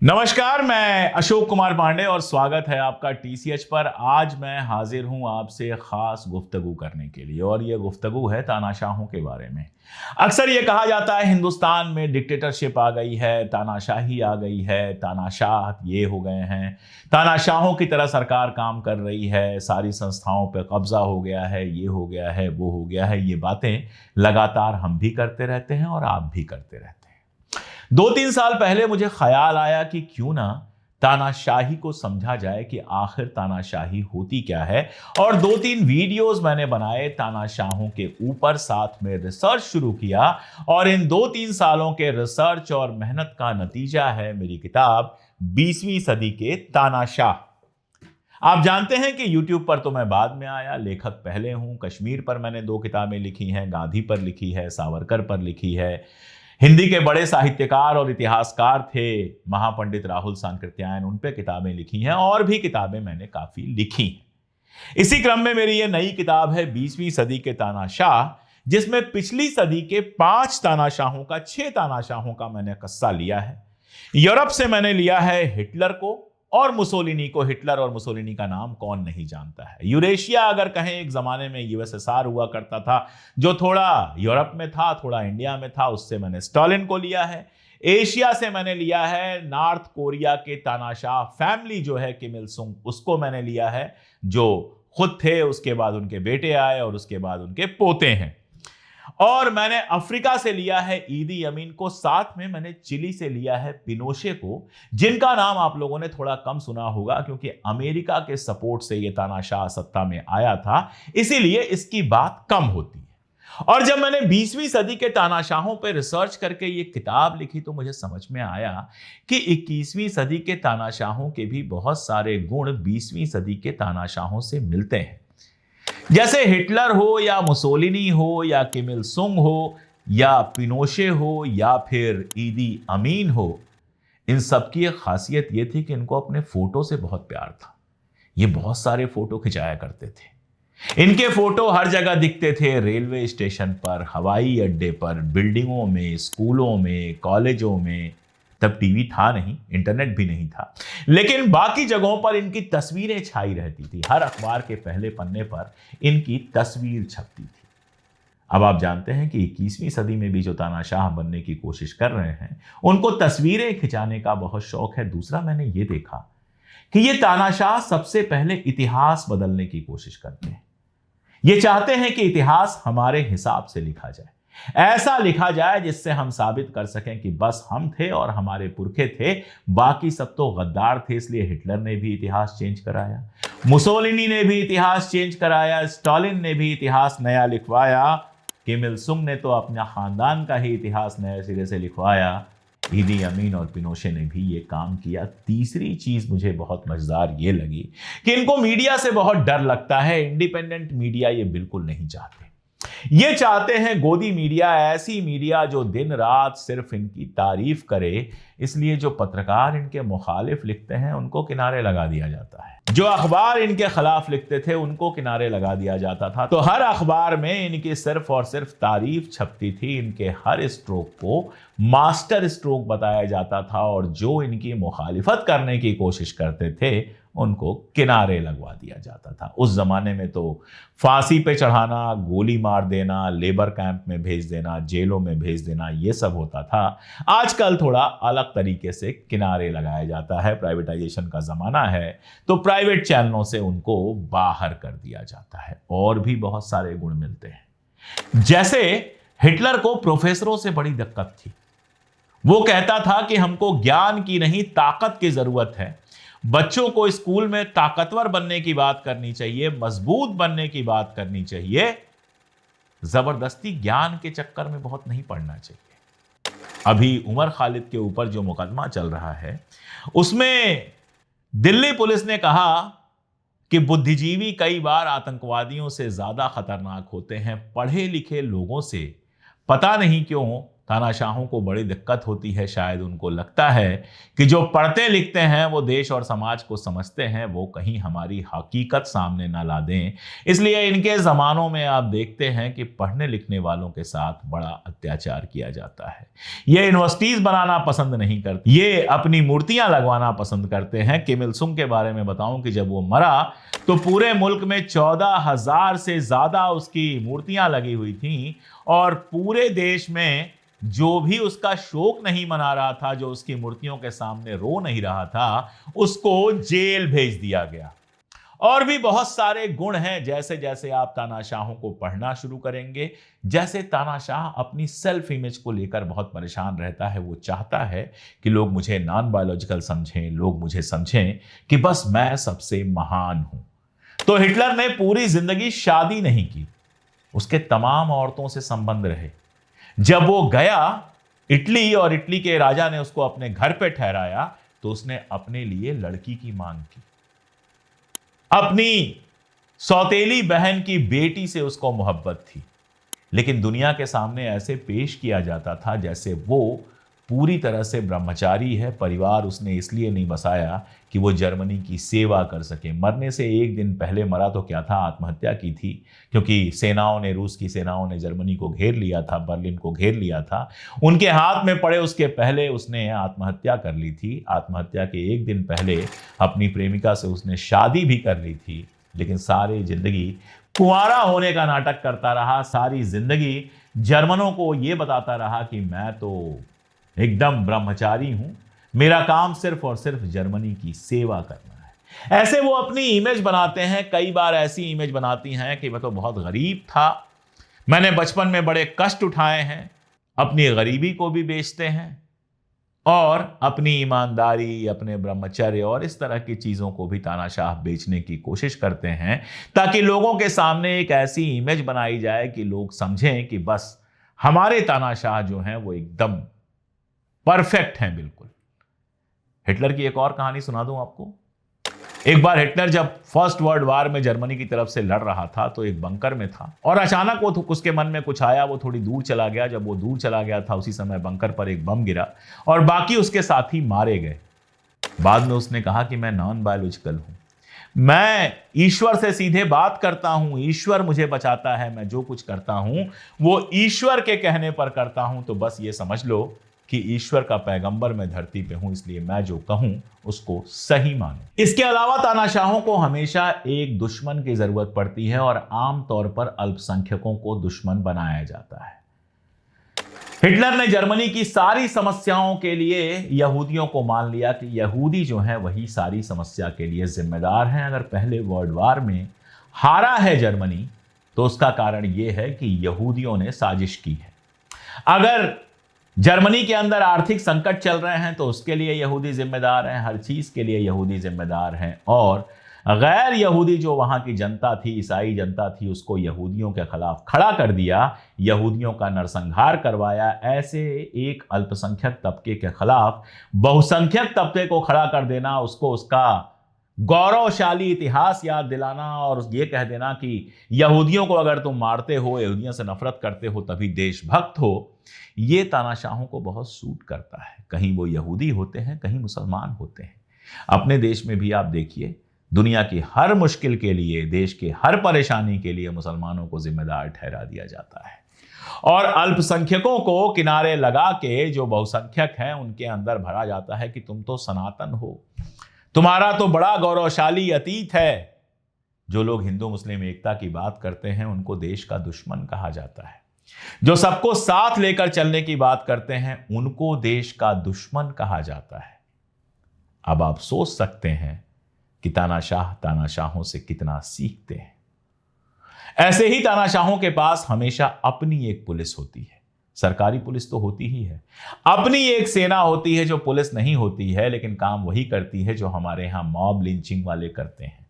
नमस्कार, मैं अशोक कुमार पांडे और स्वागत है आपका टीसीएच पर। आज मैं हाजिर हूं आपसे खास गुफ्तगू करने के लिए और यह गुफ्तगू है तानाशाहों के बारे में। अक्सर यह कहा जाता है हिंदुस्तान में डिक्टेटरशिप आ गई है, तानाशाही आ गई है, तानाशाह ये हो गए हैं, तानाशाहों की तरह सरकार काम कर रही है, सारी संस्थाओं पर कब्जा हो गया है, ये हो गया है, वो हो गया है। ये बातें लगातार हम भी करते रहते हैं और आप भी करते रहते हैं। 2-3 साल पहले मुझे ख्याल आया कि क्यों ना तानाशाही को समझा जाए कि आखिर तानाशाही होती क्या है, और 2-3 वीडियोस मैंने बनाए तानाशाहों के ऊपर, साथ में रिसर्च शुरू किया और इन 2-3 सालों के रिसर्च और मेहनत का नतीजा है मेरी किताब 20वीं सदी के तानाशाह। आप जानते हैं कि YouTube पर तो मैं बाद में आया, लेखक पहले हूं। कश्मीर पर मैंने 2 किताबें लिखी हैं, गांधी पर लिखी है, सावरकर पर लिखी है। हिंदी के बड़े साहित्यकार और इतिहासकार थे महापंडित राहुल सांकृत्यायन, उन पे किताबें लिखी हैं और भी किताबें मैंने काफी लिखी हैं। इसी क्रम में मेरी ये नई किताब है 20वीं सदी के तानाशाह, जिसमें पिछली सदी के 5 तानाशाहों का 6 तानाशाहों का मैंने किस्सा लिया है। यूरोप से मैंने लिया है हिटलर को और मुसोलिनी को। हिटलर और मुसोलिनी का नाम कौन नहीं जानता है। यूरेशिया अगर कहें, एक जमाने में यूएसएसआर हुआ करता था जो थोड़ा यूरोप में था, थोड़ा इंडिया में था, उससे मैंने स्टालिन को लिया है। एशिया से मैंने लिया है नॉर्थ कोरिया के तानाशाह फैमिली जो है किम इल सुंग, उसको मैंने लिया है, जो खुद थे, उसके बाद उनके बेटे आए और उसके बाद उनके पोते हैं। और मैंने अफ्रीका से लिया है ईदी अमीन को, साथ में मैंने चिली से लिया है पिनोशे को, जिनका नाम आप लोगों ने थोड़ा कम सुना होगा क्योंकि अमेरिका के सपोर्ट से यह तानाशाह सत्ता में आया था, इसीलिए इसकी बात कम होती है। और जब मैंने 20वीं सदी के तानाशाहों पर रिसर्च करके ये किताब लिखी तो मुझे समझ में आया कि 21वीं सदी के तानाशाहों के भी बहुत सारे गुण 20वीं सदी के तानाशाहों से मिलते हैं। जैसे हिटलर हो या मुसोलिनी हो या किम इल सुंग हो या पिनोशे हो या फिर ईदी अमीन हो, इन सब की एक खासियत यह थी कि इनको अपने फोटो से बहुत प्यार था। ये बहुत सारे फोटो खिंचाया करते थे। इनके फोटो हर जगह दिखते थे, रेलवे स्टेशन पर, हवाई अड्डे पर, बिल्डिंगों में, स्कूलों में, कॉलेजों में। तब टीवी था नहीं, इंटरनेट भी नहीं था, लेकिन बाकी जगहों पर इनकी तस्वीरें छाई रहती थी। हर अखबार के पहले पन्ने पर इनकी तस्वीर छपती थी। अब आप जानते हैं कि 21वीं सदी में भी जो तानाशाह बनने की कोशिश कर रहे हैं, उनको तस्वीरें खिंचाने का बहुत शौक है। दूसरा, मैंने ये देखा कि ये तानाशाह सबसे पहले इतिहास बदलने की कोशिश करते हैं। ये चाहते हैं कि इतिहास हमारे हिसाब से लिखा जाए, ऐसा लिखा जाए जिससे हम साबित कर सकें कि बस हम थे और हमारे पुरखे थे, बाकी सब तो गद्दार थे। इसलिए हिटलर ने भी इतिहास चेंज कराया, मुसोलिनी ने भी इतिहास चेंज कराया, स्टालिन ने भी इतिहास नया लिखवाया, किम इल सुंग ने तो अपना खानदान का ही इतिहास नए सिरे से लिखवाया, ईदी अमीन और पिनोशे ने भी ये काम किया। तीसरी चीज मुझे बहुत मजेदार ये लगी कि इनको मीडिया से बहुत डर लगता है। इंडिपेंडेंट मीडिया ये बिल्कुल नहीं चाहते। ये चाहते हैं गोदी मीडिया, ऐसी मीडिया जो दिन रात सिर्फ इनकी तारीफ करे। इसलिए जो पत्रकार इनके मुखालिफ लिखते हैं उनको किनारे लगा दिया जाता है, जो अखबार इनके खिलाफ लिखते थे उनको किनारे लगा दिया जाता था। तो हर अखबार में इनकी सिर्फ और सिर्फ तारीफ छपती थी। इनके हर स्ट्रोक को मास्टर स्ट्रोक बताया जाता था और जो इनकी मुखालिफत करने की कोशिश करते थे उनको किनारे लगवा दिया जाता था। उस जमाने में तो फांसी पे चढ़ाना, गोली मार देना, लेबर कैंप में भेज देना, जेलों में भेज देना, ये सब होता था। आजकल थोड़ा अलग तरीके से किनारे लगाया जाता है। प्राइवेटाइजेशन का जमाना है तो प्राइवेट चैनलों से उनको बाहर कर दिया जाता है। और भी बहुत सारे गुण मिलते हैं। जैसे हिटलर को प्रोफेसरों से बड़ी दिक्कत थी। वो कहता था कि हमको ज्ञान की नहीं, ताकत की जरूरत है। बच्चों को स्कूल में ताकतवर बनने की बात करनी चाहिए, मजबूत बनने की बात करनी चाहिए, जबरदस्ती ज्ञान के चक्कर में बहुत नहीं पड़ना चाहिए। अभी उमर खालिद के ऊपर जो मुकदमा चल रहा है, उसमें दिल्ली पुलिस ने कहा कि बुद्धिजीवी कई बार आतंकवादियों से ज्यादा खतरनाक होते हैं। पढ़े लिखे लोगों से पता नहीं क्यों तानाशाहों को बड़ी दिक्कत होती है। शायद उनको लगता है कि जो पढ़ते लिखते हैं, वो देश और समाज को समझते हैं, वो कहीं हमारी हकीकत सामने ना ला दें। इसलिए इनके ज़मानों में आप देखते हैं कि पढ़ने लिखने वालों के साथ बड़ा अत्याचार किया जाता है। ये यूनिवर्सिटीज़ बनाना पसंद नहीं करते, ये अपनी मूर्तियां लगवाना पसंद करते हैं। किम इल सुंग के बारे में बताऊं कि जब वो मरा तो पूरे मुल्क में 14,000 से ज़्यादा उसकी मूर्तियां लगी हुई थीं और पूरे देश में जो भी उसका शोक नहीं मना रहा था, जो उसकी मूर्तियों के सामने रो नहीं रहा था, उसको जेल भेज दिया गया। और भी बहुत सारे गुण हैं। जैसे जैसे आप तानाशाहों को पढ़ना शुरू करेंगे, जैसे तानाशाह अपनी सेल्फ इमेज को लेकर बहुत परेशान रहता है। वो चाहता है कि लोग मुझे नॉन बायोलॉजिकल समझें, लोग मुझे समझें कि बस मैं सबसे महान हूं। तो हिटलर ने पूरी जिंदगी शादी नहीं की, उसके तमाम औरतों से संबंध रहे। जब वो गया इटली और इटली के राजा ने उसको अपने घर पे ठहराया तो उसने अपने लिए लड़की की मांग की। अपनी सौतेली बहन की बेटी से उसको मोहब्बत थी, लेकिन दुनिया के सामने ऐसे पेश किया जाता था जैसे वो पूरी तरह से ब्रह्मचारी है। परिवार उसने इसलिए नहीं बसाया कि वो जर्मनी की सेवा कर सके। मरने से एक दिन पहले मरा तो क्या था, आत्महत्या की थी, क्योंकि रूस की सेनाओं ने जर्मनी को घेर लिया था, बर्लिन को घेर लिया था। उनके हाथ में पड़े उसके पहले उसने आत्महत्या कर ली थी। आत्महत्या के एक दिन पहले अपनी प्रेमिका से उसने शादी भी कर ली थी, लेकिन सारी जिंदगी कुंवारा होने का नाटक करता रहा। सारी जिंदगी जर्मनों को यह बताता रहा कि मैं तो एकदम ब्रह्मचारी हूं, मेरा काम सिर्फ और सिर्फ जर्मनी की सेवा करना है। ऐसे वो अपनी इमेज बनाते हैं। कई बार ऐसी इमेज बनाती हैं कि मैं तो बहुत गरीब था, मैंने बचपन में बड़े कष्ट उठाए हैं। अपनी गरीबी को भी बेचते हैं और अपनी ईमानदारी, अपने ब्रह्मचर्य और इस तरह की चीजों को भी तानाशाह बेचने की कोशिश करते हैं, ताकि लोगों के सामने एक ऐसी इमेज बनाई जाए कि लोग समझें कि बस हमारे तानाशाह जो हैं वो एकदम परफेक्ट हैं। बिल्कुल। हिटलर की एक और कहानी सुना दूं आपको। एक बार हिटलर जब फर्स्ट वर्ल्ड वार में जर्मनी की तरफ से लड़ रहा था तो एक बंकर में था और अचानक वो उसके मन में कुछ आया, वो थोड़ी दूर चला गया। जब वो दूर चला गया था उसी समय बंकर पर एक बम गिरा और बाकी उसके साथी मारे गए। बाद में उसने कहा कि मैं नॉन बायोलॉजिकल हूं, मैं ईश्वर से सीधे बात करता हूं, ईश्वर मुझे बचाता है, मैं जो कुछ करता हूं वो ईश्वर के कहने पर करता हूं। तो बस ये समझ लो कि ईश्वर का पैगंबर मैं धरती पे हूं, इसलिए मैं जो कहूं उसको सही मानो। इसके अलावा तानाशाहों को हमेशा एक दुश्मन की जरूरत पड़ती है और आमतौर पर अल्पसंख्यकों को दुश्मन बनाया जाता है। हिटलर ने जर्मनी की सारी समस्याओं के लिए यहूदियों को मान लिया कि यहूदी जो हैं वही सारी समस्या के लिए जिम्मेदार हैं। अगर पहले वर्ल्ड वार में हारा है जर्मनी तो उसका कारण यह है कि यहूदियों ने साजिश की है। अगर जर्मनी के अंदर आर्थिक संकट चल रहे हैं तो उसके लिए यहूदी जिम्मेदार हैं, हर चीज के लिए यहूदी जिम्मेदार हैं। और गैर यहूदी जो वहां की जनता थी, ईसाई जनता थी, उसको यहूदियों के खिलाफ खड़ा कर दिया, यहूदियों का नरसंहार करवाया। ऐसे एक अल्पसंख्यक तबके के खिलाफ बहुसंख्यक तबके को खड़ा कर देना, उसको उसका गौरवशाली इतिहास याद दिलाना और यह कह देना कि यहूदियों को अगर तुम मारते हो, यहूदियों से नफरत करते हो तभी देशभक्त हो, ये तानाशाहों को बहुत सूट करता है। कहीं वो यहूदी होते हैं, कहीं मुसलमान होते हैं। अपने देश में भी आप देखिए, दुनिया की हर मुश्किल के लिए, देश के हर परेशानी के लिए मुसलमानों को जिम्मेदार ठहरा दिया जाता है और अल्पसंख्यकों को किनारे लगा के जो बहुसंख्यक हैं उनके अंदर भरा जाता है कि तुम तो सनातन हो, तुम्हारा तो बड़ा गौरवशाली अतीत है। जो लोग हिंदू मुस्लिम एकता की बात करते हैं उनको देश का दुश्मन कहा जाता है। जो सबको साथ लेकर चलने की बात करते हैं उनको देश का दुश्मन कहा जाता है। अब आप सोच सकते हैं कि तानाशाह तानाशाहों से कितना सीखते हैं। ऐसे ही तानाशाहों के पास हमेशा अपनी एक पुलिस होती है। सरकारी पुलिस तो होती ही है, अपनी एक सेना होती है जो पुलिस नहीं होती है लेकिन काम वही करती है जो हमारे यहां मॉब लिंचिंग वाले करते हैं।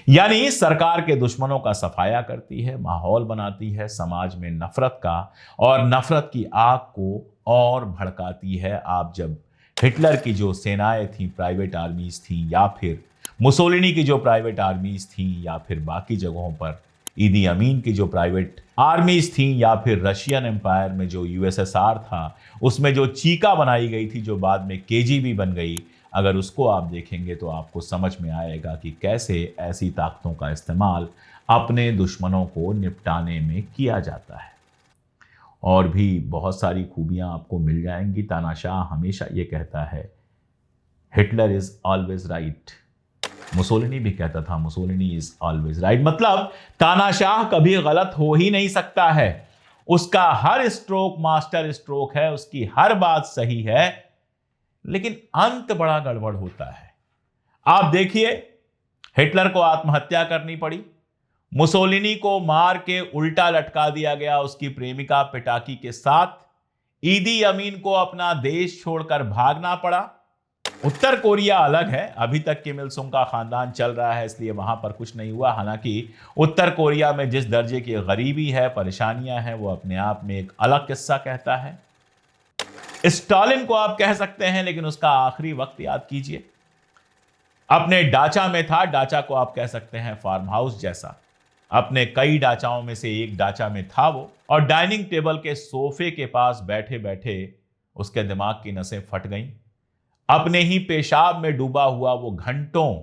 यानी सरकार के दुश्मनों का सफाया करती है, माहौल बनाती है समाज में नफरत का और नफरत की आग को और भड़काती है। आप जब हिटलर की जो सेनाएं थी, प्राइवेट आर्मीज थी, या फिर मुसोलिनी की जो प्राइवेट आर्मीज थी, या फिर बाकी जगहों पर ईदी अमीन की जो प्राइवेट आर्मीज थी, या फिर रशियन एम्पायर में जो यूएसएसआर था, उसमें जो चीका बनाई गई थी जो बाद में केजीबी बन गई, अगर उसको आप देखेंगे तो आपको समझ में आएगा कि कैसे ऐसी ताकतों का इस्तेमाल अपने दुश्मनों को निपटाने में किया जाता है। और भी बहुत सारी खूबियां आपको मिल जाएंगी। तानाशाह हमेशा ये कहता है, Hitler is always right. Mussolini भी कहता था, मुसोलिनी इज ऑलवेज राइट। मतलब तानाशाह कभी गलत हो ही नहीं सकता है। उसका हर स्ट्रोक मास्टर स्ट्रोक है, उसकी हर बात सही है, लेकिन अंत बड़ा गड़बड़ होता है। आप देखिए, हिटलर को आत्महत्या करनी पड़ी, मुसोलिनी को मार के उल्टा लटका दिया गया उसकी प्रेमिका पिटाकी के साथ, ईदी अमीन को अपना देश छोड़कर भागना पड़ा। उत्तर कोरिया अलग है, अभी तक किम इल सुंग का खानदान चल रहा है, इसलिए वहां पर कुछ नहीं हुआ। हालांकि उत्तर कोरिया में जिस दर्जे की गरीबी है, परेशानियां हैं, वो अपने आप में एक अलग किस्सा कहता है। स्टालिन को आप कह सकते हैं, लेकिन उसका आखिरी वक्त याद कीजिए। अपने डाचा में था, डाचा को आप कह सकते हैं फार्म हाउस जैसा, अपने कई डाचाओं में से एक डाचा में था वो, और डाइनिंग टेबल के सोफे के पास बैठे बैठे उसके दिमाग की नसें फट गईं। अपने ही पेशाब में डूबा हुआ वो घंटों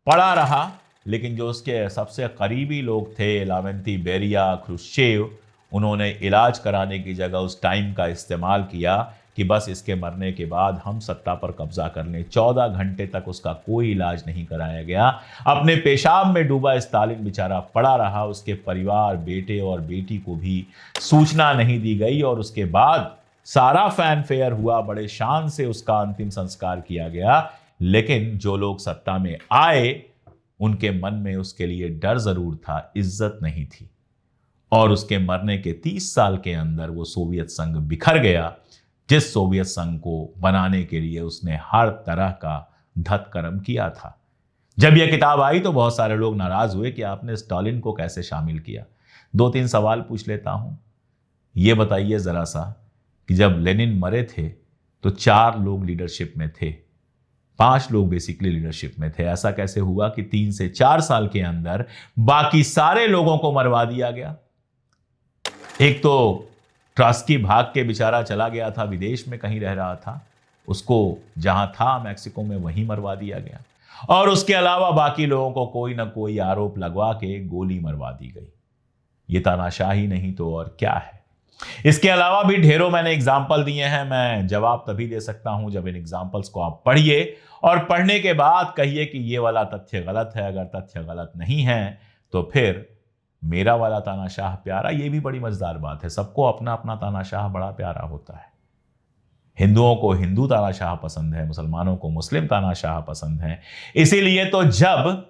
पड़ा रहा, लेकिन जो उसके सबसे करीबी लोग थे, लावेंती बेरिया, ख्रुश्चेव, उन्होंने इलाज कराने की जगह उस टाइम का इस्तेमाल किया कि बस इसके मरने के बाद हम सत्ता पर कब्जा कर लें। 14 घंटे तक उसका कोई इलाज नहीं कराया गया। अपने पेशाब में डूबा स्टालिन बेचारा पड़ा रहा, उसके परिवार, बेटे और बेटी को भी सूचना नहीं दी गई, और उसके बाद सारा फैनफेयर हुआ, बड़े शान से उसका अंतिम संस्कार किया गया। लेकिन जो लोग सत्ता में आए, उनके मन में उसके लिए डर जरूर था, इज्जत नहीं थी। और उसके मरने के 30 साल के अंदर वो सोवियत संघ बिखर गया, जिस सोवियत संघ को बनाने के लिए उसने हर तरह का धतकर्म किया था। जब यह किताब आई तो बहुत सारे लोग नाराज हुए कि आपने स्टालिन को कैसे शामिल किया। 2-3 सवाल पूछ लेता हूं। यह बताइए जरा सा कि जब लेनिन मरे थे तो 4 लोग लीडरशिप में थे, 5 लोग बेसिकली लीडरशिप में थे। ऐसा कैसे हुआ कि 3 से 4 साल के अंदर बाकी सारे लोगों को मरवा दिया गया? एक तो ट्रॉट्स्की भाग के बेचारा चला गया था, विदेश में कहीं रह रहा था, उसको जहां था मैक्सिको में वहीं मरवा दिया गया, और उसके अलावा बाकी लोगों को कोई ना कोई आरोप लगवा के गोली मरवा दी गई। ये तानाशाही नहीं तो और क्या है। इसके अलावा भी ढेरों मैंने एग्जाम्पल दिए हैं। मैं जवाब तभी दे सकता हूं जब इन एग्जाम्पल्स को आप पढ़िए, और पढ़ने के बाद कहिए कि ये वाला तथ्य गलत है। अगर तथ्य गलत नहीं है तो फिर मेरा वाला तानाशाह प्यारा। ये भी बड़ी मजेदार बात है, सबको अपना अपना तानाशाह बड़ा प्यारा होता है। हिंदुओं को हिंदू तानाशाह पसंद है, मुसलमानों को मुस्लिम तानाशाह पसंद है। इसीलिए तो जब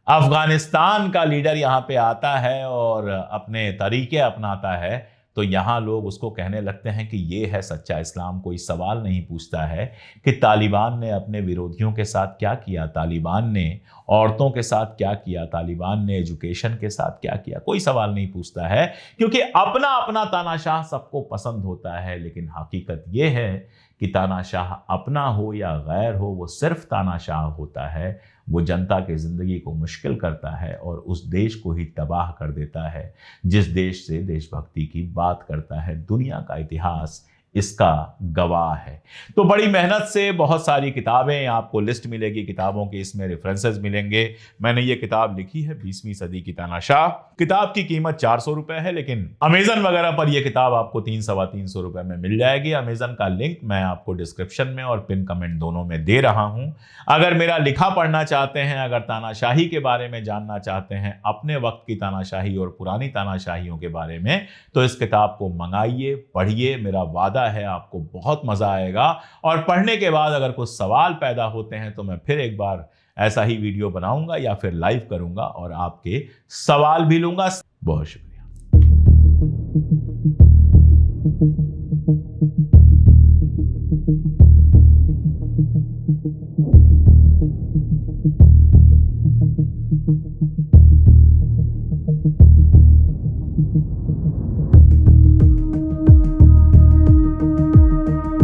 अफगानिस्तान का लीडर यहां पे आता है और अपने तरीके अपनाता है, तो यहां लोग उसको कहने लगते हैं कि ये है सच्चा इस्लाम। कोई सवाल नहीं पूछता है कि तालिबान ने अपने विरोधियों के साथ क्या किया, तालिबान ने औरतों के साथ क्या किया, तालिबान ने एजुकेशन के साथ क्या किया। कोई सवाल नहीं पूछता है, क्योंकि अपना अपना तानाशाह सबको पसंद होता है। लेकिन हकीकत यह है कि तानाशाह अपना हो या गैर हो, वो सिर्फ तानाशाह होता है। वो जनता की जिंदगी को मुश्किल करता है और उस देश को ही तबाह कर देता है जिस देश से देशभक्ति की बात करता है। दुनिया का इतिहास इसका गवाह है। तो बड़ी मेहनत से बहुत सारी किताबें, आपको लिस्ट मिलेगी किताबों की, इसमें रेफरेंसेस मिलेंगे। मैंने ये किताब लिखी है 20वीं सदी की तानाशाह। किताब की कीमत 400 रुपए है, लेकिन अमेजन वगैरह पर यह किताब आपको 300-325 रुपए में मिल जाएगी। अमेजन का लिंक मैं आपको डिस्क्रिप्शन में और पिन कमेंट दोनों में दे रहा हूं। अगर मेरा लिखा पढ़ना चाहते हैं, अगर तानाशाही के बारे में जानना चाहते हैं, अपने वक्त की तानाशाही और पुरानी तानाशाहियों के बारे में, तो इस किताब को मंगाइए, पढ़िए। मेरा वादा है आपको बहुत मजा आएगा। और पढ़ने के बाद अगर कुछ सवाल पैदा होते हैं तो मैं फिर एक बार ऐसा ही वीडियो बनाऊंगा या फिर लाइव करूंगा और आपके सवाल भी लूंगा। बहुत शुक्रिया।